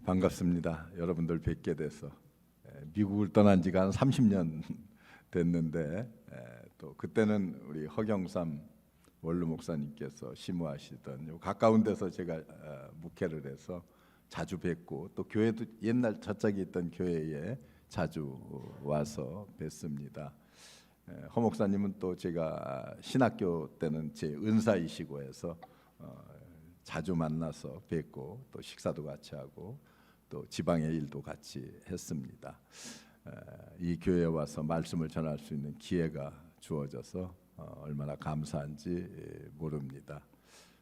반갑습니다. 여러분들 뵙게 돼서 미국을 떠난 지가 한 30년 됐는데 또 그때는 우리 허경삼 원로 목사님께서 심우하시던 요 가까운 데서 제가 목회를 해서 자주 뵙고 또 교회도 옛날 저짝에 있던 교회에 자주 와서 뵙습니다. 허 목사님은 또 제가 신학교 때는 제 은사이시고 해서 자주 만나서 뵙고 또 식사도 같이 하고 또 지방의 일도 같이 했습니다. 이 교회에 와서 말씀을 전할 수 있는 기회가 주어져서 얼마나 감사한지 모릅니다.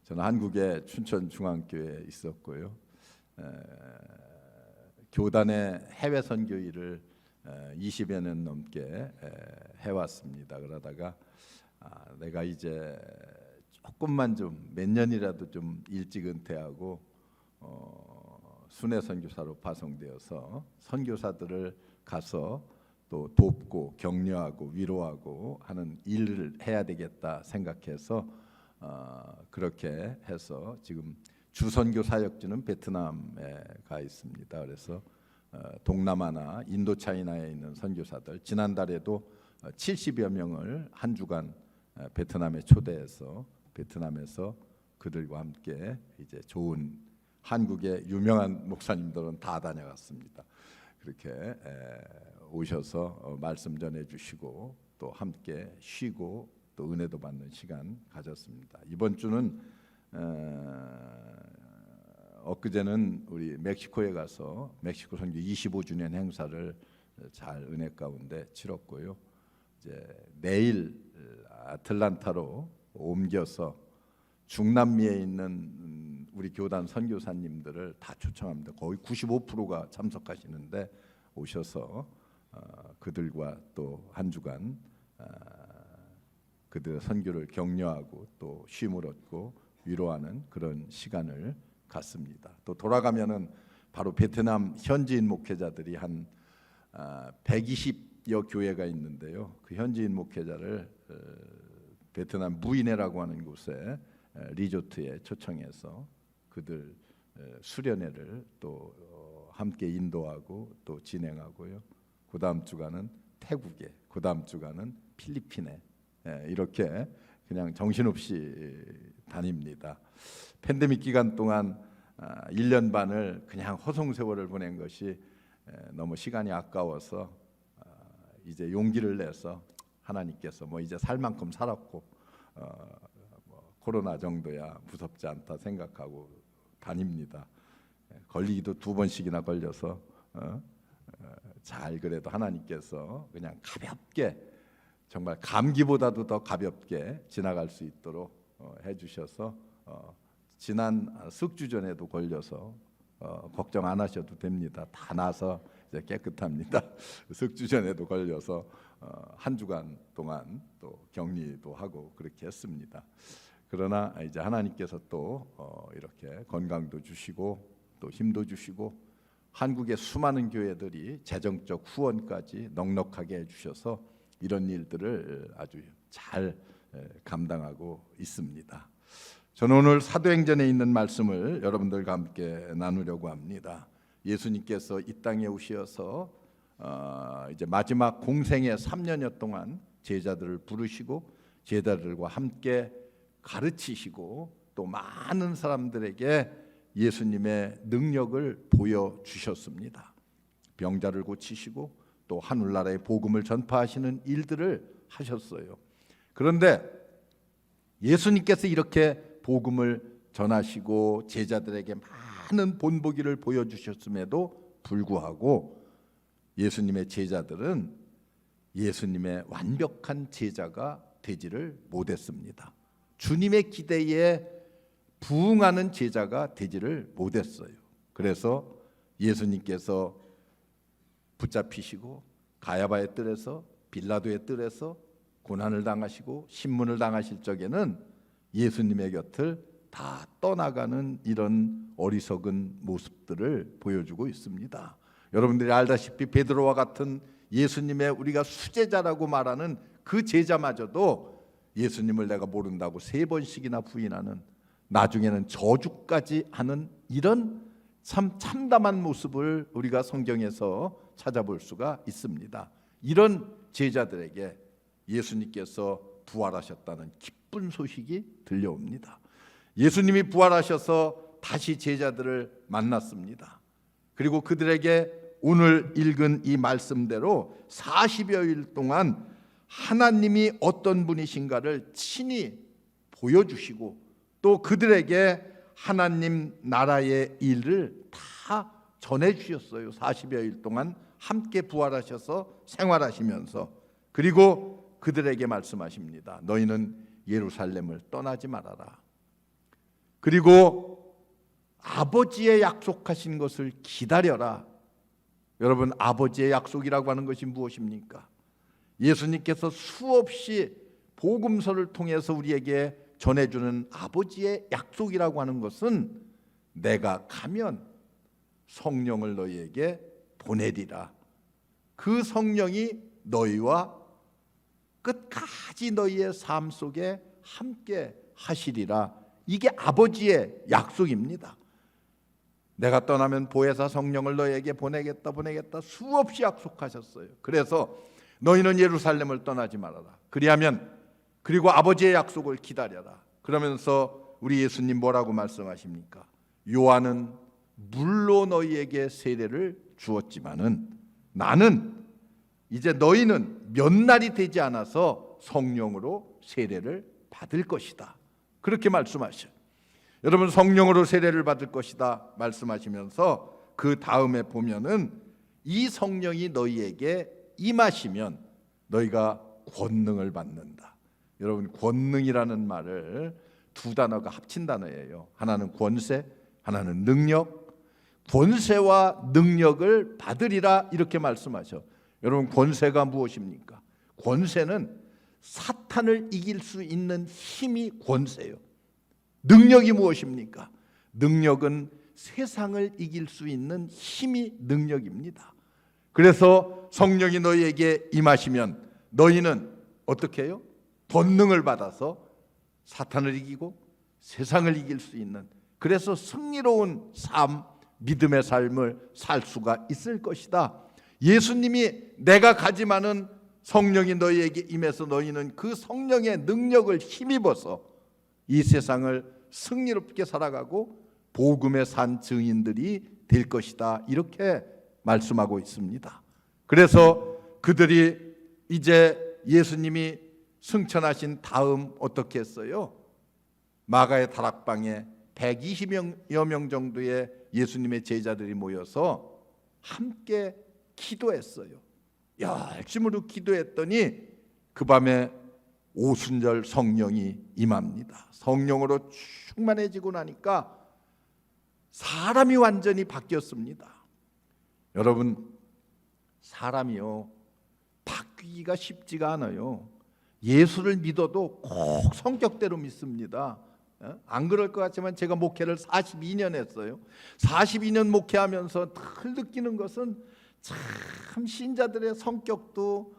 저는 한국의 춘천중앙교회에 있었고요. 교단의 해외 선교 일을 20여 년 넘게 해왔습니다. 그러다가 내가 이제 조금만 좀 몇 년이라도 좀 일찍 은퇴하고 순회 선교사로 파송되어서 선교사들을 가서 또 돕고 격려하고 위로하고 하는 일을 해야 되겠다 생각해서 그렇게 해서 지금 주선교 사역지는 베트남에 가 있습니다. 그래서 동남아나 인도차이나에 있는 선교사들 지난달에도 70여 명을 한 주간 베트남에 초대해서 베트남에서 그들과 함께 이제 좋은 한국의 유명한 목사님들은 다 다녀갔습니다. 그렇게 오셔서 말씀 전해주시고 또 함께 쉬고 또 은혜도 받는 시간 가졌습니다. 이번 주는 엊그제는 우리 멕시코에 가서 멕시코 선교 25주년 행사를 잘 은혜 가운데 치렀고요. 이제 내일 아틀란타로 옮겨서 중남미에 있는 우리 교단 선교사님들을 다 초청합니다. 거의 95%가 참석하시는데 오셔서 그들과 또 한 주간 그들의 선교를 격려하고 또 쉼을 얻고 위로하는 그런 시간을 갖습니다. 또 돌아가면은 바로 베트남 현지인 목회자들이 한 120여 교회가 있는데요. 그 현지인 목회자를 베트남 무이네라고 하는 곳에 리조트에 초청해서 그들 수련회를 또 함께 인도하고 또 진행하고요. 그 다음 주간은 태국에, 그 다음 주간은 필리핀에 이렇게 그냥 정신없이 다닙니다. 팬데믹 기간 동안 1년 반을 그냥 허송세월을 보낸 것이 너무 시간이 아까워서 이제 용기를 내서 하나님께서 뭐 이제 살 만큼 살았고 뭐 코로나 정도야 무섭지 않다 생각하고 다닙니다. 걸리기도 2번씩이나 걸려서 잘 그래도 하나님께서 그냥 가볍게 정말 감기보다도 더 가볍게 지나갈 수 있도록 해주셔서 지난 석주 전에도 걸려서 걱정 안 하셔도 됩니다. 다 나서 이제 깨끗합니다. 석주 전에도 걸려서 한 주간 동안 또 격리도 하고 그렇게 했습니다. 그러나 이제 하나님께서 또 이렇게 건강도 주시고 또 힘도 주시고 한국의 수많은 교회들이 재정적 후원까지 넉넉하게 해주셔서 이런 일들을 아주 잘 감당하고 있습니다. 저는 오늘 사도행전에 있는 말씀을 여러분들과 함께 나누려고 합니다. 예수님께서 이 땅에 오셔서 이제 마지막 공생의 3년여 동안 제자들을 부르시고 제자들과 함께 가르치시고 또 많은 사람들에게 예수님의 능력을 보여주셨습니다. 병자를 고치시고 또 하늘나라의 복음을 전파하시는 일들을 하셨어요. 그런데 예수님께서 이렇게 복음을 전하시고 제자들에게 많은 본보기를 보여주셨음에도 불구하고 예수님의 제자들은 예수님의 완벽한 제자가 되지를 못했습니다. 주님의 기대에 부응하는 제자가 되지를 못했어요. 그래서 예수님께서 붙잡히시고 가야바의 뜰에서 빌라도의 뜰에서 고난을 당하시고 신문을 당하실 적에는 예수님의 곁을 다 떠나가는 이런 어리석은 모습들을 보여주고 있습니다. 여러분들이 알다시피 베드로와 같은 예수님의 우리가 수제자라고 말하는 그 제자마저도 예수님을 내가 모른다고 3번씩이나 부인하는 나중에는 저주까지 하는 이런 참 참담한 모습을 우리가 성경에서 찾아볼 수가 있습니다. 이런 제자들에게 예수님께서 부활하셨다는 기쁜 소식이 들려옵니다. 예수님이 부활하셔서 다시 제자들을 만났습니다. 그리고 그들에게 오늘 읽은 이 말씀대로 40여일 동안 하나님이 어떤 분이신가를 친히 보여주시고 또 그들에게 하나님 나라의 일을 다 전해주셨어요. 40여일 동안 함께 부활하셔서 생활하시면서. 그리고 그들에게 말씀하십니다. 너희는 예루살렘을 떠나지 말아라. 그리고 아버지의 약속하신 것을 기다려라. 여러분, 아버지의 약속이라고 하는 것이 무엇입니까? 예수님께서 수없이 복음서를 통해서 우리에게 전해주는 아버지의 약속이라고 하는 것은 내가 가면 성령을 너희에게 보내리라. 그 성령이 너희와 끝까지 너희의 삶 속에 함께 하시리라. 이게 아버지의 약속입니다. 내가 떠나면 보혜사 성령을 너희에게 보내겠다 수없이 약속하셨어요. 그래서 너희는 예루살렘을 떠나지 말아라. 그리고 아버지의 약속을 기다려라. 그러면서 우리 예수님 뭐라고 말씀하십니까? 요한은 물로 너희에게 세례를 주었지만은 나는 이제 너희는 몇 날이 되지 않아서 성령으로 세례를 받을 것이다. 그렇게 말씀하셔요. 여러분, 성령으로 세례를 받을 것이다 말씀하시면서 그 다음에 보면은 이 성령이 너희에게 임하시면 너희가 권능을 받는다. 여러분, 권능이라는 말을 두 단어가 합친 단어예요. 하나는 권세, 하나는 능력. 권세와 능력을 받으리라 이렇게 말씀하셔. 여러분, 권세가 무엇입니까? 권세는 사탄을 이길 수 있는 힘이 권세예요. 능력이 무엇입니까? 능력은 세상을 이길 수 있는 힘이 능력입니다. 그래서 성령이 너희에게 임하시면 너희는 어떻게 해요? 권능을 받아서 사탄을 이기고 세상을 이길 수 있는, 그래서 승리로운 삶, 믿음의 삶을 살 수가 있을 것이다. 예수님이 내가 가지만은 성령이 너희에게 임해서 너희는 그 성령의 능력을 힘입어서 이 세상을 승리롭게 살아가고 복음의 산 증인들이 될 것이다. 이렇게 말씀하고 있습니다. 그래서 그들이 이제 예수님이 승천하신 다음 어떻게 했어요? 마가의 다락방에 120여 명 정도의 예수님의 제자들이 모여서 함께 기도했어요. 열심으로 기도했더니 그 밤에 오순절 성령이 임합니다. 성령으로 충만해지고 나니까 사람이 완전히 바뀌었습니다. 여러분, 사람이요 바뀌기가 쉽지가 않아요. 예수를 믿어도 꼭 성격대로 믿습니다. 안 그럴 것 같지만 제가 목회를 42년 했어요. 42년 목회하면서 늘 느끼는 것은 참 신자들의 성격도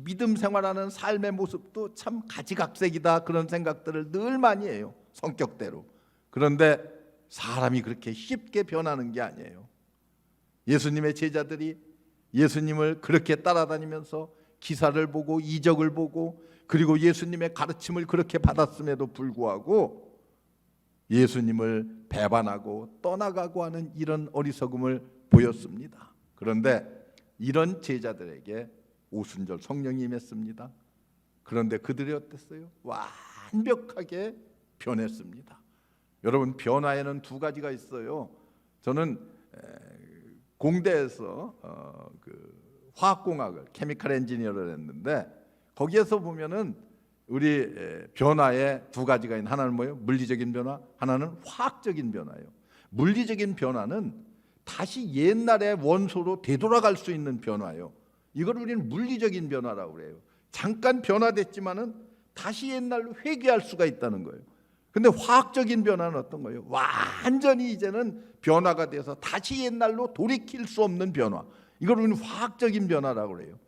믿음 생활하는 삶의 모습도 참 가지각색이다, 그런 생각들을 늘 많이 해요. 성격대로. 그런데 사람이 그렇게 쉽게 변하는 게 아니에요. 예수님의 제자들이 예수님을 그렇게 따라다니면서 기사를 보고 이적을 보고 그리고 예수님의 가르침을 그렇게 받았음에도 불구하고 예수님을 배반하고 떠나가고 하는 이런 어리석음을 보였습니다. 그런데 이런 제자들에게 오순절 성령이 임했습니다. 그런데 그들이 어땠어요? 완벽하게 변했습니다. 여러분, 변화에는 두 가지가 있어요. 저는 공대에서 화학공학을 케미컬 엔지니어를 했는데 거기에서 보면은 우리 변화에 두 가지가 있는, 하나는 뭐예요? 물리적인 변화, 하나는 화학적인 변화예요. 물리적인 변화는 다시 옛날의 원소로 되돌아갈 수 있는 변화예요. 이걸 우리는 물리적인 변화라고 그래요. 잠깐 변화됐지만은 다시 옛날로 회귀할 수가 있다는 거예요. 근데 화학적인 변화는 어떤 거예요? 완전히 이제는 변화가 돼서 다시 옛날로 돌이킬 수 없는 변화. 이걸 우리는 화학적인 변화라고 그래요.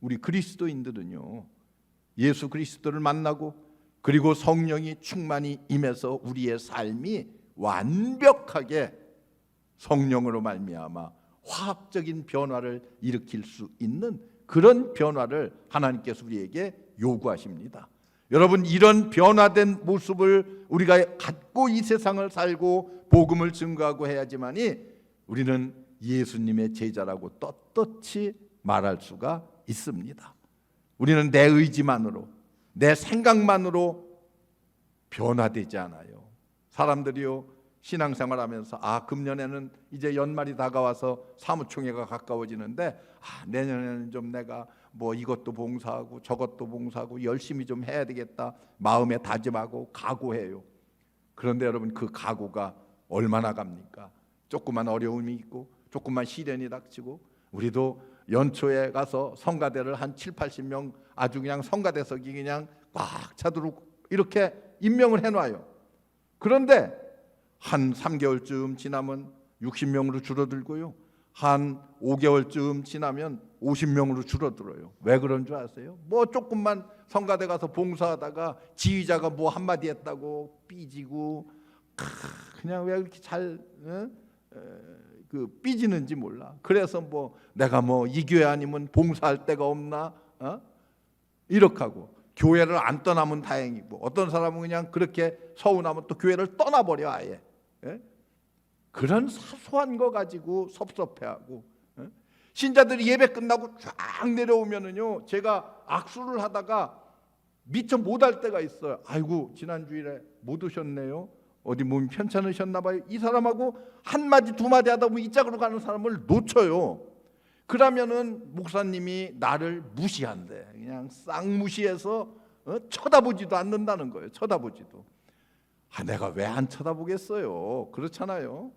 우리 그리스도인들은요, 예수 그리스도를 만나고 그리고 성령이 충만히 임해서 우리의 삶이 완벽하게 성령으로 말미암아 화학적인 변화를 일으킬 수 있는 그런 변화를 하나님께서 우리에게 요구하십니다. 여러분, 이런 변화된 모습을 우리가 갖고 이 세상을 살고 복음을 증거하고 해야지만이 우리는 예수님의 제자라고 떳떳이 말할 수가 있습니다. 우리는 내 의지만으로, 내 생각만으로 변화되지 않아요. 사람들이요, 신앙생활하면서 금년에는 이제 연말이 다가와서 사무총회가 가까워지는데 내년에는 좀 내가 뭐 이것도 봉사하고 저것도 봉사하고 열심히 좀 해야 되겠다 마음에 다짐하고 각오해요. 그런데 여러분, 그 각오가 얼마나 갑니까? 조그만 어려움이 있고 조그만 시련이 닥치고, 우리도 연초에 가서 성가대를 한 7, 80명 아주 그냥 성가대석이 그냥 꽉 차도록 이렇게 임명을 해놔요. 그런데 한 3개월쯤 지나면 60명으로 줄어들고요, 한 5개월쯤 지나면 50명으로 줄어들어요. 왜 그런 줄 아세요? 뭐 조금만 성가대 가서 봉사하다가 지휘자가 뭐 한마디 했다고 삐지고, 그냥 왜 이렇게 잘 삐지는지 몰라. 그래서 뭐 내가 뭐 이 교회 아니면 봉사할 데가 없나, 이렇게 하고 교회를 안 떠나면 다행이고, 어떤 사람은 그냥 그렇게 서운하면 또 교회를 떠나버려 아예. 그런 사소한 거 가지고 섭섭해하고, 신자들이 예배 끝나고 쫙 내려오면은요, 제가 악수를 하다가 미처 못할 때가 있어요. 아이고, 지난 주일에 못 오셨네요. 어디 몸이 편찮으셨나 봐요. 이 사람하고 한마디 두마디 하다 보면 이 짝으로 가는 사람을 놓쳐요. 그러면은 목사님이 나를 무시한대. 그냥 싹 무시해서 쳐다보지도 않는다는 거예요. 쳐다보지도. 내가 왜 안 쳐다보겠어요? 그렇잖아요.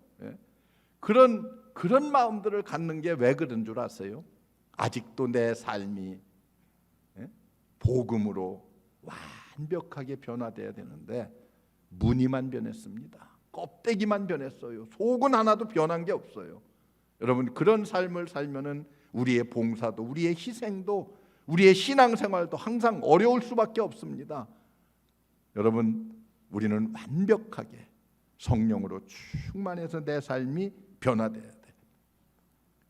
그런 마음들을 갖는 게 왜 그런 줄 아세요? 아직도 내 삶이 복음으로 완벽하게 변화돼야 되는데 무늬만 변했습니다. 껍데기만 변했어요. 속은 하나도 변한 게 없어요. 여러분, 그런 삶을 살면은 우리의 봉사도, 우리의 희생도, 우리의 신앙생활도 항상 어려울 수밖에 없습니다. 여러분, 우리는 완벽하게 성령으로 충만해서 내 삶이 변화돼야 돼.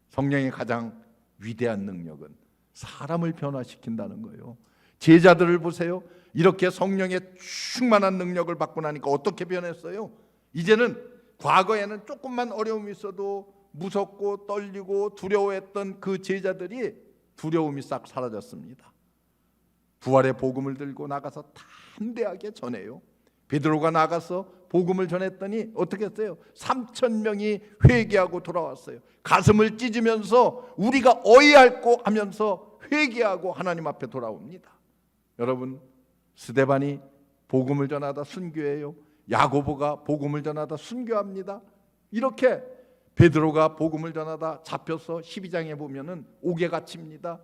성령의 가장 위대한 능력은 사람을 변화시킨다는 거예요. 제자들을 보세요. 이렇게 성령의 충만한 능력을 받고 나니까 어떻게 변했어요? 이제는, 과거에는 조금만 어려움이 있어도 무섭고 떨리고 두려워했던 그 제자들이 두려움이 싹 사라졌습니다. 부활의 복음을 들고 나가서 담대하게 전해요. 베드로가 나가서 복음을 전했더니 어떻게 했어요? 3,000명이 회개하고 돌아왔어요. 가슴을 찢으면서 우리가 어이할고 하면서 회개하고 하나님 앞에 돌아옵니다. 여러분, 스데반이 복음을 전하다 순교해요. 야고보가 복음을 전하다 순교합니다. 이렇게 베드로가 복음을 전하다 잡혀서 12장에 보면은 옥에 갇힙니다.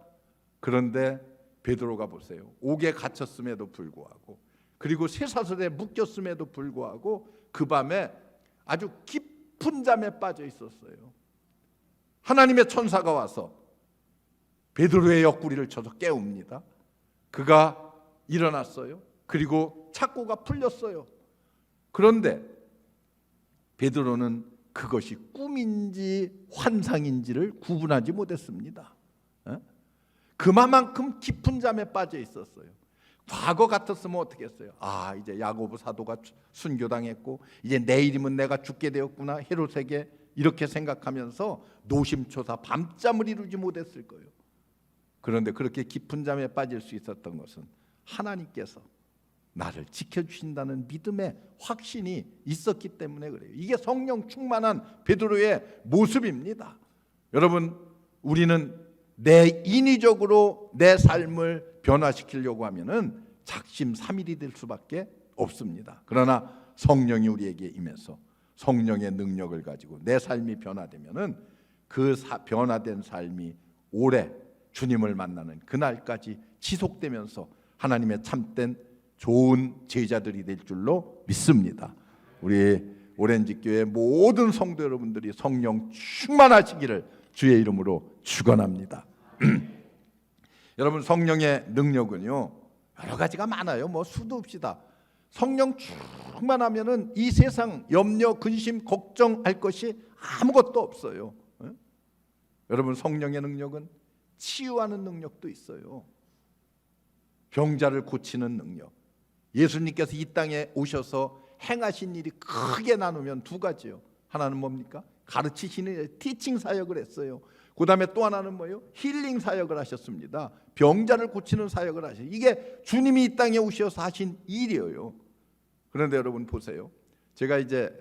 그런데 베드로가 보세요. 옥에 갇혔음에도 불구하고, 그리고 쇠사슬에 묶였음에도 불구하고 그 밤에 아주 깊은 잠에 빠져 있었어요. 하나님의 천사가 와서 베드로의 옆구리를 쳐서 깨웁니다. 그가 일어났어요. 그리고 착고가 풀렸어요. 그런데 베드로는 그것이 꿈인지 환상인지를 구분하지 못했습니다. 그만큼 깊은 잠에 빠져 있었어요. 과거 같았으면 어떻게 했어요? 이제 야고보 사도가 순교당했고 이제 내일이면 내가 죽게 되었구나, 헤롯에게, 이렇게 생각하면서 노심초사 밤잠을 이루지 못했을 거예요. 그런데 그렇게 깊은 잠에 빠질 수 있었던 것은 하나님께서 나를 지켜주신다는 믿음의 확신이 있었기 때문에 그래요. 이게 성령 충만한 베드로의 모습입니다. 여러분, 우리는 내 인위적으로 내 삶을 변화시키려고 하면은 작심삼일이 될 수밖에 없습니다. 그러나 성령이 우리에게 임해서 성령의 능력을 가지고 내 삶이 변화되면은 그 변화된 삶이 오래 주님을 만나는 그날까지 지속되면서 하나님의 참된 좋은 제자들이 될 줄로 믿습니다. 우리 오렌지 교회 모든 성도 여러분들이 성령 충만하시기를 주의 이름으로 축원합니다. 여러분, 성령의 능력은요 여러 가지가 많아요. 뭐 수도 없이다. 성령 충만하면은 이 세상 염려, 근심, 걱정할 것이 아무것도 없어요. 여러분, 성령의 능력은 치유하는 능력도 있어요. 병자를 고치는 능력. 예수님께서 이 땅에 오셔서 행하신 일이 크게 나누면 두 가지요. 하나는 뭡니까? 가르치시는 티칭 사역을 했어요. 그 다음에 또 하나는 뭐예요? 힐링 사역을 하셨습니다. 병자를 고치는 사역을 하셔요. 이게 주님이 이 땅에 오셔서 하신 일이에요. 그런데 여러분 보세요. 제가 이제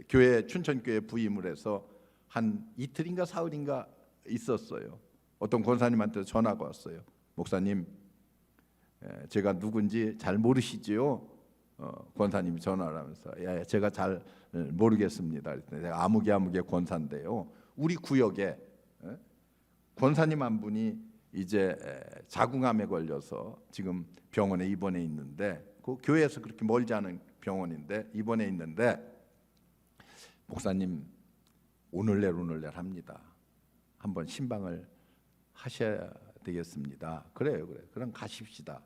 교회 춘천교회 부임을 해서 한 이틀인가 사흘인가 있었어요. 어떤 권사님한테 전화가 왔어요. 목사님, 제가 누군지 잘 모르시지요? 권사님이 전화를 하면서 제가 잘 모르겠습니다. 그랬더니 제가 아무개 권사인데요. 우리 구역에 권사님 한 분이 이제 자궁암에 걸려서 지금 병원에 입원해 있는데, 그 교회에서 그렇게 멀지 않은 병원인데 입원해 있는데, 목사님 오늘 내일 합니다. 한번 신방을 하셔야 되겠습니다. 그래요. 그럼 가십시다.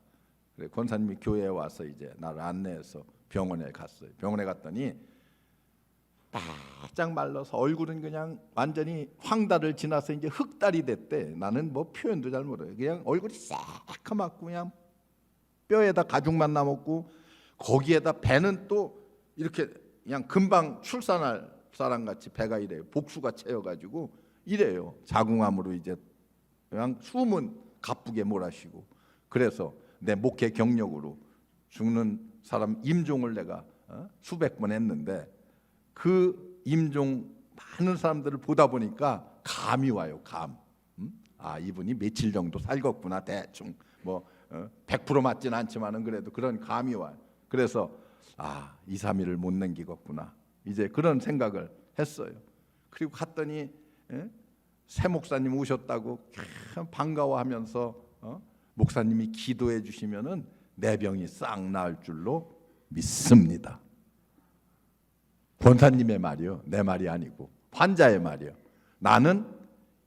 그래, 권사님이 교회에 와서 이제 나를 안내해서 병원에 갔어요. 병원에 갔더니 바짝 말라서 얼굴은 그냥 완전히 황달을 지나서 이제 흑달이 됐대. 나는 뭐 표현도 잘 모르요. 그냥 얼굴이 새카맣고 그냥 뼈에다 가죽만 남았고, 거기에다 배는 또 이렇게 그냥 금방 출산할 사람 같이 배가 이래요. 복수가 채여가지고 이래요. 자궁암으로 이제 그냥 숨은 가쁘게 몰아쉬고. 그래서 내 목회 경력으로 죽는 사람 임종을 내가 수백 번 했는데, 그 임종 많은 사람들을 보다 보니까 감이 와요. 감. 아, 이분이 며칠 정도 살겠구나. 대충 뭐 100% 맞지는 않지만은 그래도 그런 감이 와요. 그래서 2, 3일을 못 넘기겠구나. 이제 그런 생각을 했어요. 그리고 갔더니 새 목사님 오셨다고 반가워하면서 목사님이 기도해 주시면은 내 병이 싹 나을 줄로 믿습니다. 권사님의 말이요, 내 말이 아니고 환자의 말이요. 나는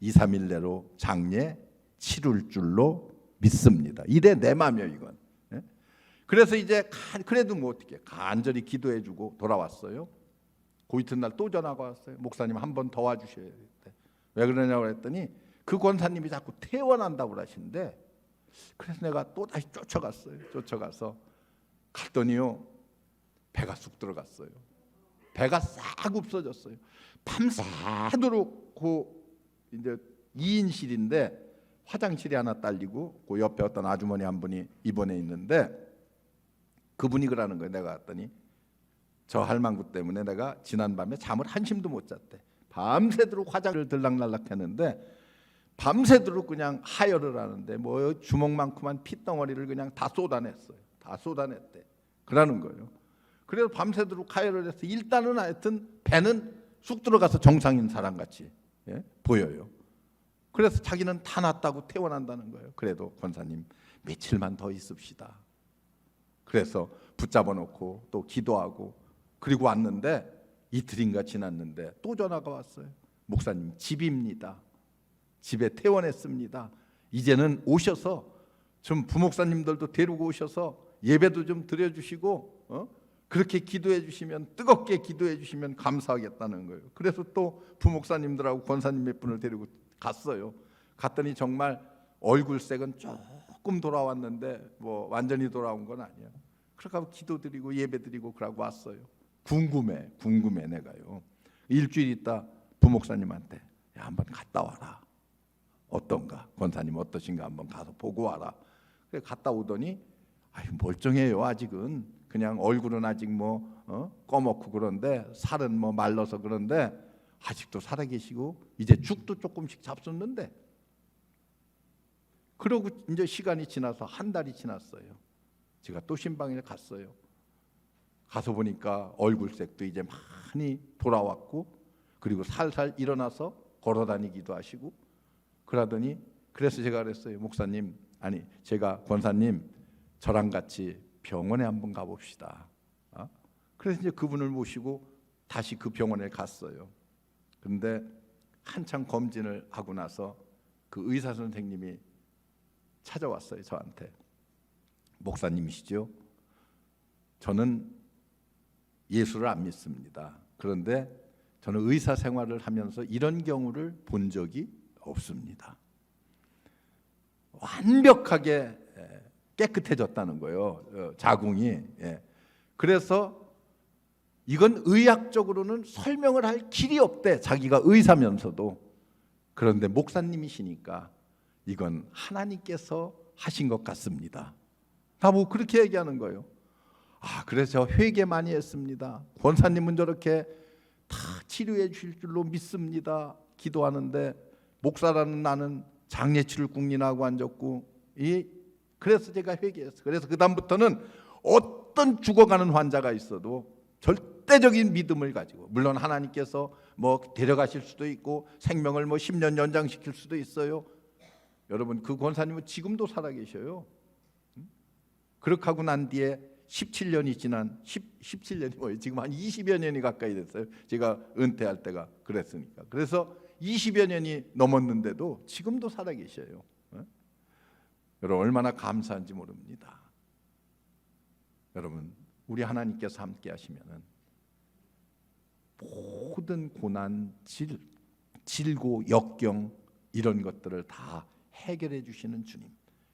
2, 3일 내로 장례 치룰 줄로 믿습니다. 이래 내 마음이요, 이건. 그래서 이제 그래도 뭐 어떻게 간절히 기도해주고 돌아왔어요. 그 이튿날 또 전화가 왔어요. 목사님 한 번 더 와주셔야 돼. 왜 그러냐고 했더니 그 권사님이 자꾸 퇴원한다고 그러시는데, 그래서 내가 또 다시 쫓아갔어요. 쫓아가서 갔더니요, 배가 쑥 들어갔어요. 배가 싹 없어졌어요. 밤새도록 그 이제 2인실인데 화장실이 하나 딸리고, 그 옆에 어떤 아주머니 한 분이 입원해 있는데, 그분이 그러는 거예요. 내가 갔더니 저 할망구 때문에 내가 지난밤에 잠을 한숨도 못 잤대. 밤새도록 화장을 들락날락 했는데, 밤새도록 그냥 하혈을 하는데 뭐 주먹만큼한 핏덩어리를 그냥 다 쏟아냈어요. 다 쏟아냈대. 그러는 거예요. 그래서 밤새도록 하혈을 해서 일단은 하여튼 배는 쑥 들어가서 정상인 사람같이 보여요. 그래서 자기는 다 낫다고 퇴원한다는 거예요. 그래도 권사님 며칠만 더 있읍시다. 그래서 붙잡아 놓고 또 기도하고, 그리고 왔는데 이틀인가 지났는데 또 전화가 왔어요. 목사님 집입니다. 집에 퇴원했습니다. 이제는 오셔서 좀 부목사님들도 데리고 오셔서 예배도 좀 드려주시고 그렇게 기도해 주시면, 뜨겁게 기도해 주시면 감사하겠다는 거예요. 그래서 또 부목사님들하고 권사님 몇 분을 데리고 갔어요. 갔더니 정말 얼굴색은 조금 돌아왔는데 뭐 완전히 돌아온 건 아니야. 그러고 기도드리고 예배드리고 그러고 왔어요. 궁금해 내가요. 일주일 있다 부목사님한테 한번 갔다 와라. 어떤가? 권사님 어떠신가? 한번 가서 보고 와라. 그래 갔다 오더니 멀쩡해요. 아직은 그냥 얼굴은 아직 뭐 꺼먹고 그런데 살은 뭐 말라서 그런데 아직도 살아계시고, 이제 죽도 조금씩 잡숫는데. 그러고 이제 시간이 지나서 한 달이 지났어요. 제가 또 신방에 갔어요. 가서 보니까 얼굴색도 이제 많이 돌아왔고, 그리고 살살 일어나서 걸어다니기도 하시고 그러더니, 그래서 제가 그랬어요. 목사님, 제가 권사님 저랑 같이 병원에 한번 가봅시다. 그래서 이제 그분을 모시고 다시 그 병원에 갔어요. 그런데 한참 검진을 하고 나서 그 의사 선생님이 찾아왔어요. 저한테. 목사님이시죠? 저는 예수를 안 믿습니다. 그런데 저는 의사 생활을 하면서 이런 경우를 본 적이 없습니다. 완벽하게 깨끗해졌다는 거예요. 자궁이. 그래서 이건 의학적으로는 설명을 할 길이 없대. 자기가 의사면서도. 그런데 목사님이시니까 이건 하나님께서 하신 것 같습니다. 다 뭐 그렇게 얘기하는 거예요. 그래서 회개 많이 했습니다. 권사님은 저렇게 다 치료해 주실 줄로 믿습니다. 기도하는데 목사라는 나는 장례치를 국린하고 앉았고, 그래서 제가 회개했어요. 그래서 그 다음부터는 어떤 죽어가는 환자가 있어도 절대적인 믿음을 가지고, 물론 하나님께서 뭐 데려가실 수도 있고 생명을 뭐 10년 연장시킬 수도 있어요. 여러분, 그 권사님은 지금도 살아계셔요. 그렇게 하고 난 뒤에 17년이 지난 17년이 뭐예요? 지금 한 20여 년이 가까이 됐어요. 제가 은퇴할 때가 그랬으니까. 그래서 20여 년이 넘었는데도 지금도 살아계셔요. 여러분, 얼마나 감사한지 모릅니다. 여러분, 우리 하나님께서 함께 하시면은 모든 고난, 질고, 역경 이런 것들을 다 해결해 주시는 주님.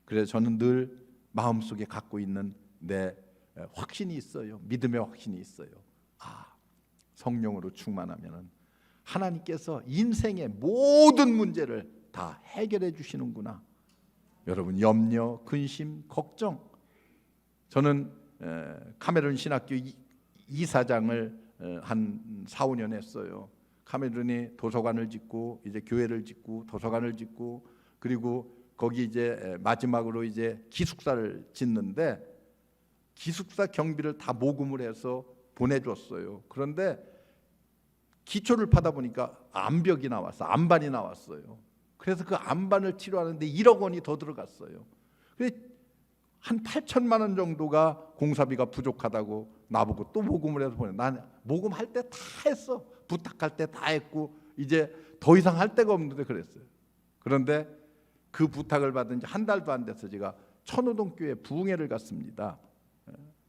그래서 저는 늘 마음속에 갖고 있는 내 확신이 있어요. 믿음의 확신이 있어요. 성령으로 충만하면은 하나님께서 인생의 모든 문제를 다 해결해 주시는구나. 여러분, 염려, 근심, 걱정. 저는 카메룬 신학교 이사장을 한 4, 5년 했어요. 카메룬이 도서관을 짓고 이제 교회를 짓고 도서관을 짓고, 그리고 거기 이제 마지막으로 이제 기숙사를 짓는데 기숙사 경비를 다 모금을 해서 보내줬어요. 그런데 기초를 파다 보니까 암벽이 나왔어, 암반이 나왔어요. 그래서 그 암반을 치료하는데 1억 원이 더 들어갔어요. 그래서 한 8천만 원 정도가 공사비가 부족하다고 나보고 또 모금을 해서 보내. 난 모금할 때 다 했어. 부탁할 때 다 했고 이제 더 이상 할 데가 없는데 그랬어요. 그런데 그 부탁을 받은 지 한 달도 안 돼서 제가 천호동 교회 부흥회를 갔습니다.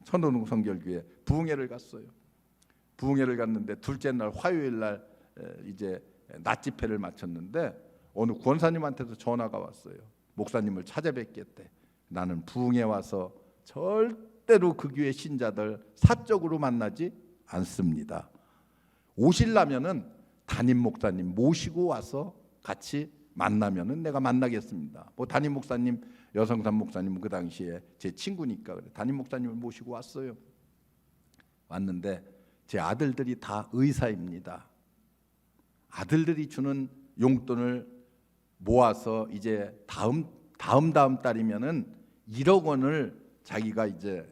천호동 성결교회 부흥회를 갔어요. 부흥회를 갔는데 둘째 날 화요일 날 이제 낮 집회를 마쳤는데 어느 권사님한테서 전화가 왔어요. 목사님을 찾아뵙겠대. 나는 부흥회 와서 절대로 그 교회 신자들 사적으로 만나지 않습니다. 오시려면은 담임 목사님 모시고 와서 같이 만나면은 내가 만나겠습니다. 뭐 담임 목사님, 여성산 목사님은 그 당시에 제 친구니까 그래. 담임 목사님을 모시고 왔어요. 왔는데 제 아들들이 다 의사입니다. 아들들이 주는 용돈을 모아서 이제 다음 달이면은 1억 원을 자기가 이제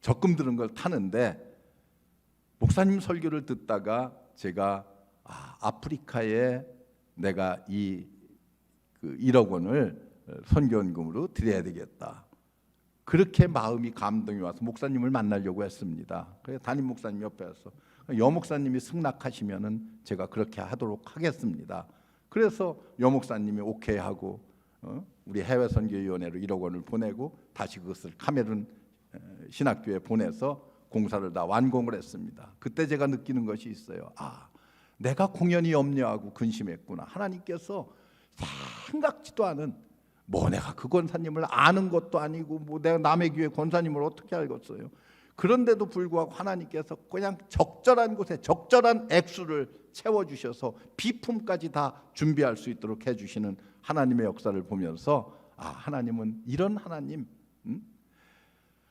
적금 들은 걸 타는데, 목사님 설교를 듣다가 제가 아프리카에 내가 이 1억 원을 선교원금으로 드려야 되겠다. 그렇게 마음이 감동이 와서 목사님을 만나려고 했습니다. 그래서 담임 목사님 옆에 와서 여 목사님이 승낙하시면은 제가 그렇게 하도록 하겠습니다. 그래서 여 목사님이 오케이 하고 우리 해외 선교위원회로 1억 원을 보내고 다시 그것을 카메룬 신학교에 보내서 공사를 다 완공을 했습니다. 그때 제가 느끼는 것이 있어요. 내가 공연히 염려하고 근심했구나. 하나님께서 생각지도 않은, 뭐 내가 그 권사님을 아는 것도 아니고 뭐 내가 남의 교회 권사님을 어떻게 알겠어요. 그런데도 불구하고 하나님께서 그냥 적절한 곳에 적절한 액수를 채워주셔서 비품까지 다 준비할 수 있도록 해주시는 하나님의 역사를 보면서 하나님은 이런 하나님,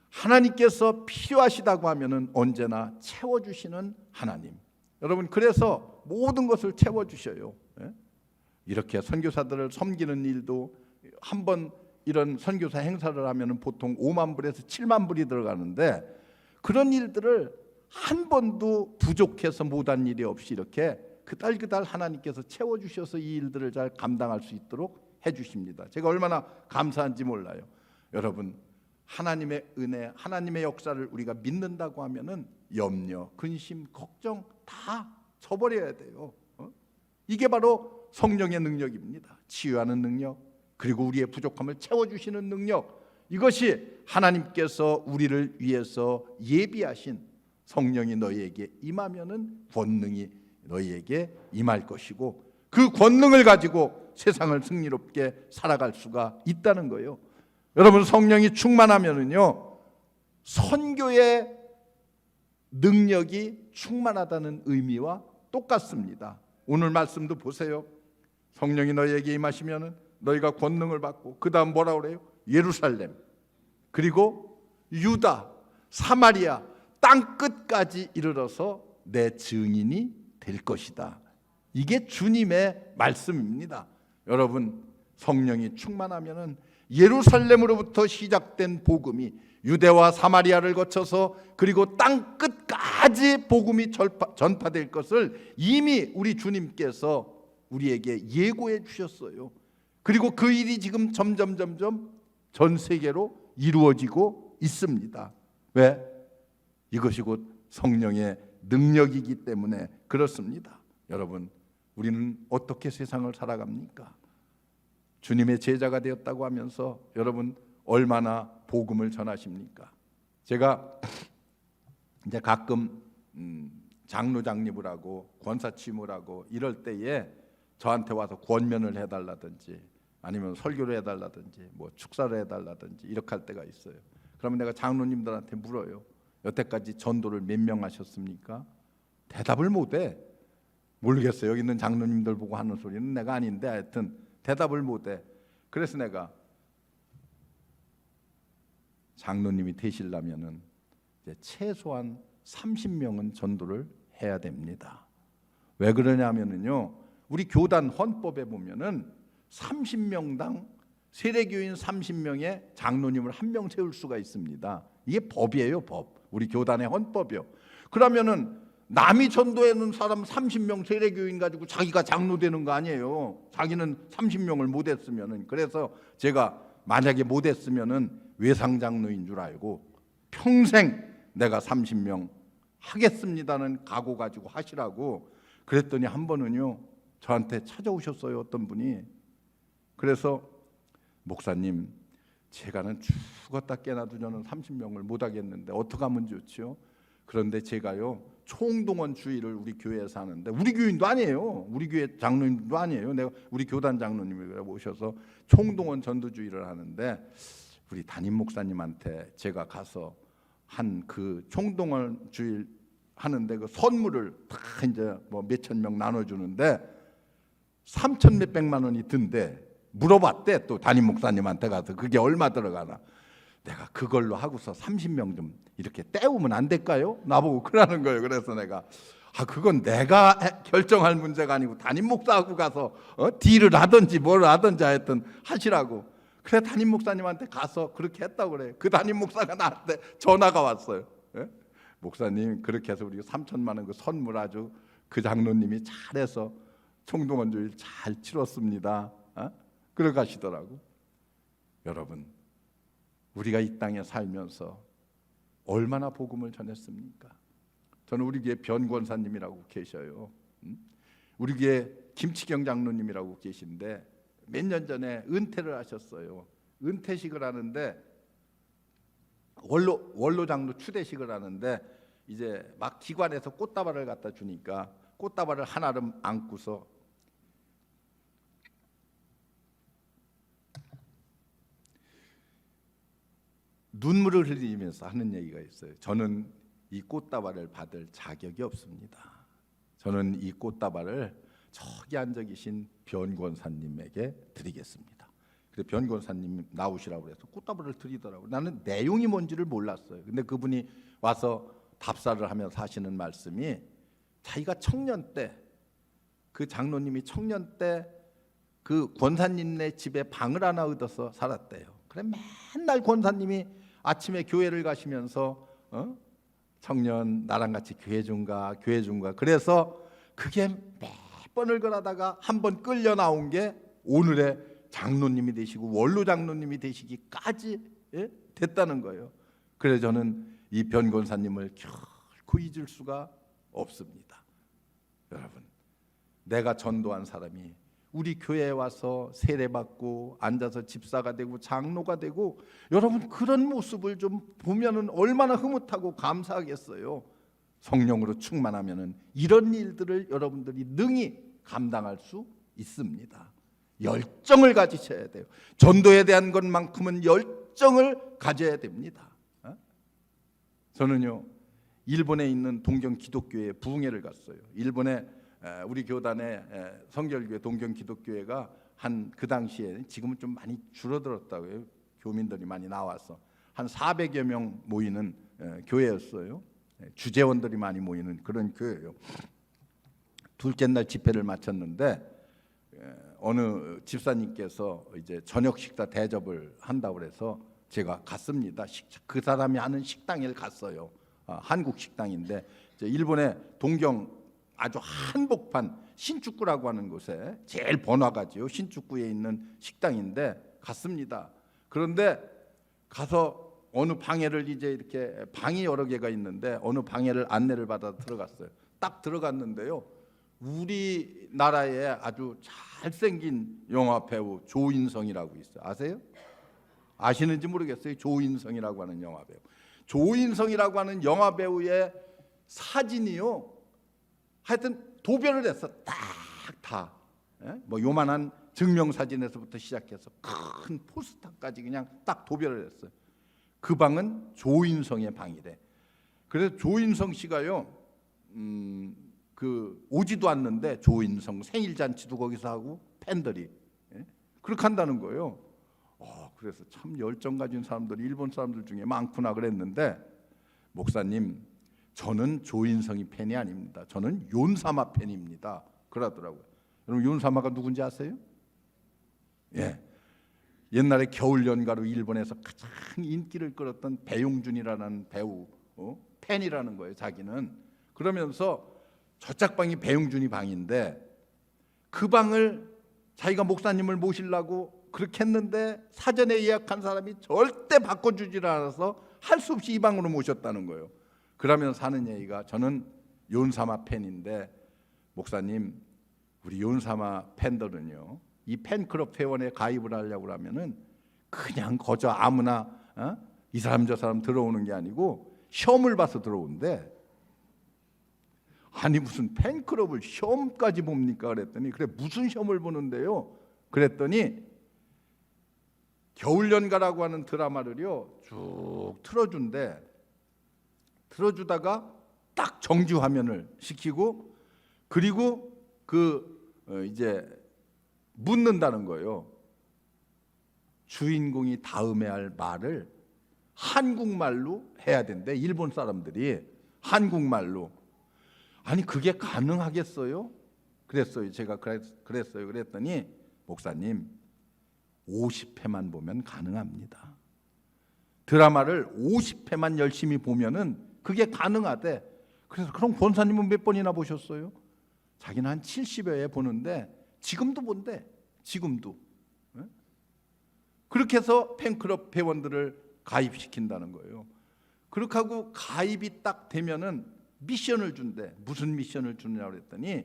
하나님께서 필요하시다고 하면은 언제나 채워주시는 하나님. 여러분, 그래서 모든 것을 채워주셔요. 이렇게 선교사들을 섬기는 일도 한번 이런 선교사 행사를 하면은 보통 5만 불에서 7만 불이 들어가는데, 그런 일들을 한 번도 부족해서 못한 일이 없이 이렇게 그달 하나님께서 채워주셔서 이 일들을 잘 감당할 수 있도록 해주십니다. 제가 얼마나 감사한지 몰라요. 여러분, 하나님의 은혜, 하나님의 역사를 우리가 믿는다고 하면은 염려, 근심, 걱정 다 저버려야 돼요. 이게 바로 성령의 능력입니다. 치유하는 능력, 그리고 우리의 부족함을 채워주시는 능력. 이것이 하나님께서 우리를 위해서 예비하신 성령이 너희에게 임하면은 권능이 너희에게 임할 것이고 그 권능을 가지고 세상을 승리롭게 살아갈 수가 있다는 거예요. 여러분, 성령이 충만하면은요 선교의 능력이 충만하다는 의미와 똑같습니다. 오늘 말씀도 보세요. 성령이 너희에게 임하시면은 너희가 권능을 받고 그 다음 뭐라 그래요? 예루살렘 그리고 유다 사마리아 땅 끝까지 이르러서 내 증인이 될 것이다. 이게 주님의 말씀입니다. 여러분, 성령이 충만하면은 예루살렘으로부터 시작된 복음이 유대와 사마리아를 거쳐서 그리고 땅 끝까지 복음이 전파될 것을 이미 우리 주님께서 우리에게 예고해 주셨어요. 그리고 그 일이 지금 점점 전 세계로 이루어지고 있습니다. 왜? 이것이 곧 성령의 능력이기 때문에 그렇습니다. 여러분, 우리는 어떻게 세상을 살아갑니까? 주님의 제자가 되었다고 하면서 여러분 얼마나 복음을 전하십니까? 제가 이제 가끔 장로장립을 하고 권사취임을 하고 이럴 때에 저한테 와서 권면을 해달라든지 아니면 설교를 해달라든지 뭐 축사를 해달라든지 이렇게 할 때가 있어요. 그러면 내가 장로님들한테 물어요. 여태까지 전도를 몇 명 하셨습니까? 대답을 못해. 모르겠어요. 여기 있는 장로님들 보고 하는 소리는 내가 아닌데 하여튼 대답을 못해. 그래서 내가 장로님이 되시려면은 이제 최소한 30명은 전도를 해야 됩니다. 왜 그러냐면은요, 우리 교단 헌법에 보면은 30명당 세례교인 30명의 장로님을 한 명 세울 수가 있습니다. 이게 법이에요, 법. 우리 교단의 헌법이요. 그러면은 남이 전도하는 사람 30명 세례교인 가지고 자기가 장로 되는 거 아니에요. 자기는 30명을 못 했으면은. 그래서 제가 만약에 못 했으면은 외상장로인 줄 알고 평생 내가 30명 하겠습니다는 각오 가지고 하시라고 그랬더니 한 번은요 저한테 찾아오셨어요. 어떤 분이. 그래서 목사님, 제가는 죽었다 깨나도 저는 30명을 못 하겠는데 어떻게 하면 좋지요? 그런데 제가요 총동원 주의를 우리 교회에서 하는데, 우리 교인도 아니에요. 우리 교회 장로님도 아니에요. 내가 우리 교단 장로님을 모셔서 총동원 전도주의를 하는데 우리 담임 목사님한테 제가 가서 한 그 총동원 주의 하는데 그 선물을 다 이제 뭐 몇천 명 나눠주는데 3천 몇백만 원이 든대. 물어봤대. 또 담임 목사님한테 가서 그게 얼마 들어가나. 내가 그걸로 하고서 30명 좀 이렇게 때우면 안 될까요? 나보고 그러는 거예요. 그래서 내가 그건 내가 결정할 문제가 아니고 담임 목사하고 가서 딜을 하든지 뭘 하든지 하여튼 하시라고. 그래 담임 목사님한테 가서 그렇게 했다고 그래. 그 담임 목사가 나한테 전화가 왔어요. 예? 목사님, 그렇게 해서 우리가 3천만 원 그 선물 아주 그 장로님이 잘해서 총동원주일 잘 치렀습니다. 그러고 가시더라고. 여러분, 우리가 이 땅에 살면서 얼마나 복음을 전했습니까? 저는 우리 교회 변권사님이라고 계셔요. 우리 교회 김치경 장로님이라고 계신데 몇 년 전에 은퇴를 하셨어요. 은퇴식을 하는데 원로 장로 추대식을 하는데 이제 막 기관에서 꽃다발을 갖다 주니까 꽃다발을 하나를 안고서 눈물을 흘리면서 하는 얘기가 있어요. 저는 이 꽃다발을 받을 자격이 없습니다. 저는 이 꽃다발을 저기 앉아 계신 변권사님에게 드리겠습니다. 그래서 변권사님 나오시라고 해서 꽃다발을 드리더라고요. 나는 내용이 뭔지를 몰랐어요. 근데 그분이 와서 답사를 하면서 하시는 말씀이 자기가 청년 때 그 장로님이 청년 때 그 권사님네 집에 방을 하나 얻어서 살았대요. 그래 맨날 권사님이 아침에 교회를 가시면서 청년 나랑 같이 교회 좀 가 그래서 그게 몇 번을 그러다가 한 번 끌려 나온 게 오늘의 장로님이 되시고 원로 장로님이 되시기까지 됐다는 거예요. 그래서 저는 이 변권사님을 결코 잊을 수가 없습니다. 여러분, 내가 전도한 사람이 우리 교회에 와서 세례받고 앉아서 집사가 되고 장로가 되고, 여러분 그런 모습을 좀 보면은 얼마나 흐뭇하고 감사하겠어요. 성령으로 충만하면은 이런 일들을 여러분들이 능히 감당할 수 있습니다. 열정을 가지셔야 돼요. 전도에 대한 것만큼은 열정을 가져야 됩니다. 저는요, 일본에 있는 동경 기독교회 부흥회를 갔어요. 일본에 우리 교단의 성결교회 동경 기독교회가 한 그 당시에, 지금은 좀 많이 줄어들었다고요. 교민들이 많이 나와서 한 400여 명 모이는 교회였어요. 주재원들이 많이 모이는 그런 교회예요. 둘째 날 집회를 마쳤는데 어느 집사님께서 이제 저녁 식사 대접을 한다고 그래서 제가 갔습니다. 그 사람이 하는 식당에 갔어요. 한국 식당인데 일본의 동경 아주 한복판 신축구라고 하는 곳에 제일 번화가지요. 신축구에 있는 식당인데 갔습니다. 그런데 가서 어느 방에를 이제 이렇게 방이 여러 개가 있는데 어느 방에를 안내를 받아 들어갔어요. 딱 들어갔는데요, 우리나라에 아주 잘생긴 영화 배우 조인성이라고 있어요. 아세요? 아시는지 모르겠어요. 조인성이라고 하는 영화 배우. 조인성이라고 하는 영화 배우의 사진이요, 하여튼 도배를 했어. 딱 다. 뭐 요만한 증명사진에서부터 시작해서 큰 포스터까지 그냥 딱 도배를 했어요. 그 방은 조인성의 방이래. 그래서 조인성 씨가요, 그 오지도 않는데 조인성 생일 잔치도 거기서 하고 팬들이 그렇게 한다는 거예요. 그래서 참 열정 가진 사람들이 일본 사람들 중에 많구나 그랬는데, 목사님, 저는 조인성이 팬이 아닙니다. 저는 윤사마 팬입니다. 그러더라고요. 여러분, 윤사마가 누군지 아세요? 예, 옛날에 겨울연가로 일본에서 가장 인기를 끌었던 배용준이라는 배우 팬이라는 거예요. 자기는. 그러면서 저 짝방이 배용준이 방인데 그 방을 자기가 목사님을 모시려고 그렇게 했는데 사전에 예약한 사람이 절대 바꿔주질 않아서 할 수 없이 이 방으로 모셨다는 거예요. 그러면서 하는 얘기가, 저는 윤사마 팬인데 목사님, 우리 윤사마 팬들은요, 이 팬클럽 회원에 가입을 하려고 하면은 그냥 거저 아무나 이 사람 저 사람 들어오는 게 아니고 시험을 봐서 들어온대. 아니 무슨 팬클럽을 시험까지 봅니까? 그랬더니 그래 무슨 시험을 보는데요? 그랬더니 겨울연가라고 하는 드라마를요 쭉 틀어준대. 틀어주다가 딱 정지 화면을 시키고 그리고 이제 묻는다는 거예요. 주인공이 다음에 할 말을 한국말로 해야 된대. 일본 사람들이 한국말로. 아니 그게 가능하겠어요? 그랬어요. 제가 그랬어요. 그랬더니 목사님, 50회만 보면 가능합니다. 드라마를 50회만 열심히 보면은 그게 가능하대. 그래서 그럼 권사님은 몇 번이나 보셨어요? 자기는 한 70여 회 보는데 지금도 본대. 지금도. 그렇게 해서 팬클럽 회원들을 가입시킨다는 거예요. 그렇게 하고 가입이 딱 되면은 미션을 준대. 무슨 미션을 주느냐고 그랬더니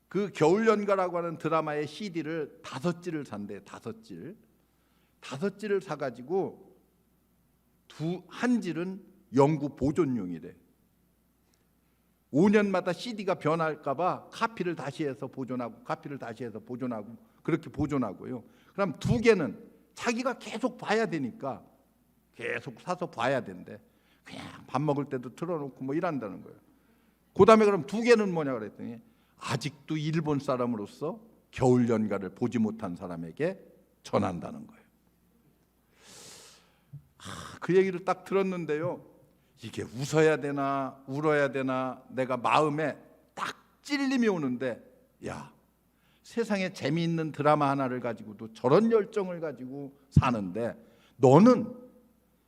그 겨울연가라고 하는 드라마의 CD를 5질을 산대. 5질. 5질을 사가지고 한 질은 영구 보존용이래. 5년마다 CD가 변할까봐 카피를 다시 해서 보존하고 그렇게 보존하고요. 그럼 2개는 자기가 계속 봐야 되니까 계속 사서 봐야 된대. 그냥 밥 먹을 때도 틀어놓고 뭐 이란다는 거예요. 그 다음에 그럼 2개는 뭐냐 그랬더니 아직도 일본 사람으로서 겨울연가를 보지 못한 사람에게 전한다는 거예요. 그 얘기를 딱 들었는데요, 이게 웃어야 되나 울어야 되나 내가 마음에 딱 찔림이 오는데, 야, 세상에 재미있는 드라마 하나를 가지고도 저런 열정을 가지고 사는데 너는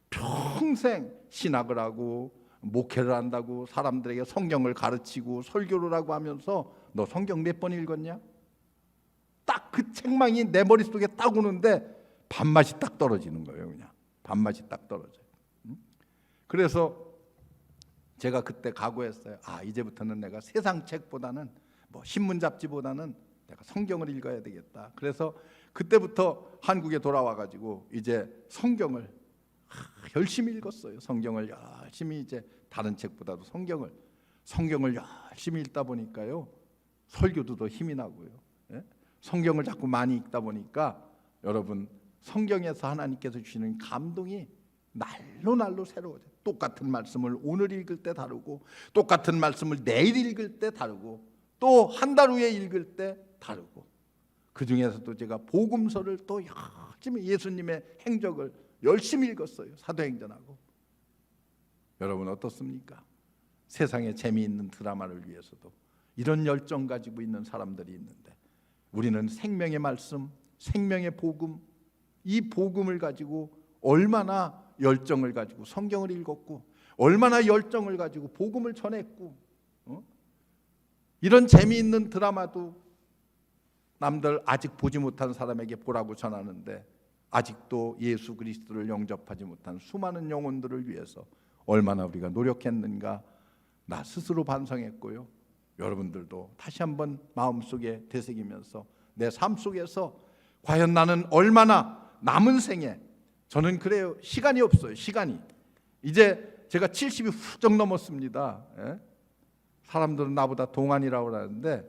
평생 신학을 하고 목회를 한다고 사람들에게 성경을 가르치고 설교를 하고 하면서 너 성경 몇 번 읽었냐? 딱 그 책망이 내 머릿속에 딱 오는데 밥맛이 딱 떨어지는 거예요. 그냥 밥맛이 딱 떨어져요. 그래서 제가 그때 각오했어요. 이제부터는 내가 세상 책보다는 뭐 신문 잡지보다는 내가 성경을 읽어야 되겠다. 그래서 그때부터 한국에 돌아와 가지고 이제 성경을 열심히 읽었어요. 성경을 열심히 이제 다른 책보다도 성경을 성경을 열심히 읽다 보니까요, 설교도 더 힘이 나고요. 예? 성경을 자꾸 많이 읽다 보니까 여러분, 성경에서 하나님께서 주시는 감동이 날로 새로워져요. 똑같은 말씀을 오늘 읽을 때 다르고, 똑같은 말씀을 내일 읽을 때 다르고, 또 한 달 후에 읽을 때 다르고, 그 중에서도 제가 복음서를 또 열심히, 예수님의 행적을 열심히 읽었어요. 사도행전하고. 여러분 어떻습니까? 세상에 재미있는 드라마를 위해서도 이런 열정 가지고 있는 사람들이 있는데, 우리는 생명의 말씀, 생명의 복음, 이 복음을 가지고 얼마나 열정을 가지고 성경을 읽었고, 얼마나 열정을 가지고 복음을 전했고, 이런 재미있는 드라마도 남들 아직 보지 못한 사람에게 보라고 전하는데, 아직도 예수 그리스도를 영접하지 못한 수많은 영혼들을 위해서 얼마나 우리가 노력했는가, 나 스스로 반성했고요. 여러분들도 다시 한번 마음속에 되새기면서 내 삶 속에서 과연 나는 얼마나 남은 생에, 저는 그래요, 시간이 없어요. 시간이 이제 제가 70이 훌쩍 넘었습니다. 예? 사람들은 나보다 동안이라고 하는데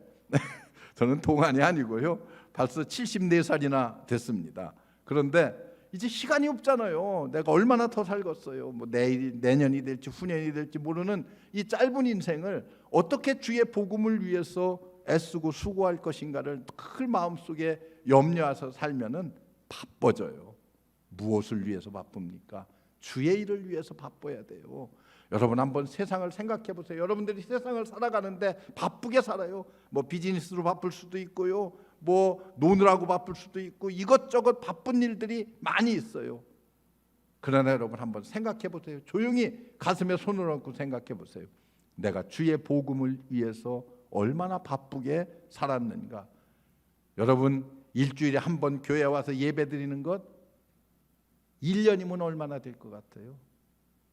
저는 동안이 아니고요, 벌써 74살이나 됐습니다. 그런데 이제 시간이 없잖아요. 내가 얼마나 더 살겠어요. 뭐 내년이 될지 후년이 될지 모르는 이 짧은 인생을 어떻게 주의 복음을 위해서 애쓰고 수고할 것인가를 늘 마음속에 염려해서 살면은 바빠져요. 무엇을 위해서 바쁩니까? 주의 일을 위해서 바빠야 돼요. 여러분 한번 세상을 생각해 보세요. 여러분들이 세상을 살아가는데 바쁘게 살아요. 뭐 비즈니스로 바쁠 수도 있고요, 뭐 노느라고 바쁠 수도 있고, 이것저것 바쁜 일들이 많이 있어요. 그러나 여러분 한번 생각해 보세요. 조용히 가슴에 손을 얹고 생각해 보세요. 내가 주의 복음을 위해서 얼마나 바쁘게 살았는가. 여러분 일주일에 한 번 교회 와서 예배 드리는 것 1년이면 얼마나 될 것 같아요?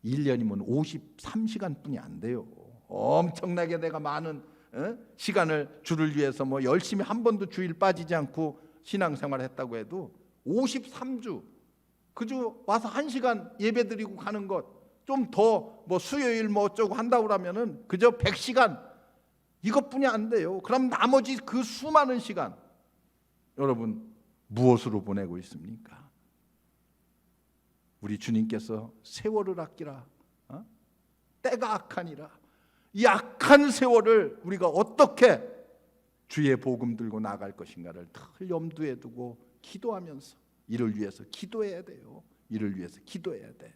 1년이면 53시간뿐이 안 돼요. 엄청나게 내가 많은 시간을 주를 위해서 뭐 열심히 한 번도 주일 빠지지 않고 신앙생활을 했다고 해도 53주 그저 와서 1시간 예배드리고 가는 것, 좀 더 뭐 수요일 뭐 어쩌고 한다고 그러면은 그저 100시간 이것뿐이 안 돼요. 그럼 나머지 그 수많은 시간 여러분 무엇으로 보내고 있습니까? 우리 주님께서 세월을 아끼라, 때가 악하니라, 이 악한 세월을 우리가 어떻게 주의 복음 들고 나갈 것인가를 늘 염두에 두고 기도하면서 이를 위해서 기도해야 돼요. 이를 위해서 기도해야 돼.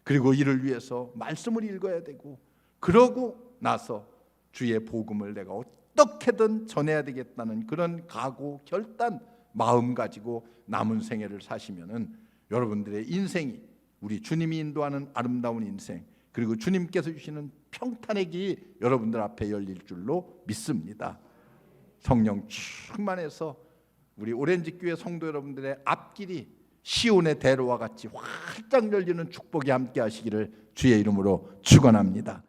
그리고 이를 위해서 말씀을 읽어야 되고, 그러고 나서 주의 복음을 내가 어떻게든 전해야 되겠다는 그런 각오, 결단, 마음 가지고 남은 생애를 사시면은 여러분들의 인생이 우리 주님이 인도하는 아름다운 인생, 그리고 주님께서 주시는 평탄의 길이 여러분들 앞에 열릴 줄로 믿습니다. 성령 충만해서 우리 오렌지교회 성도 여러분들의 앞길이 시온의 대로와 같이 활짝 열리는 축복이 함께 하시기를 주의 이름으로 축원합니다.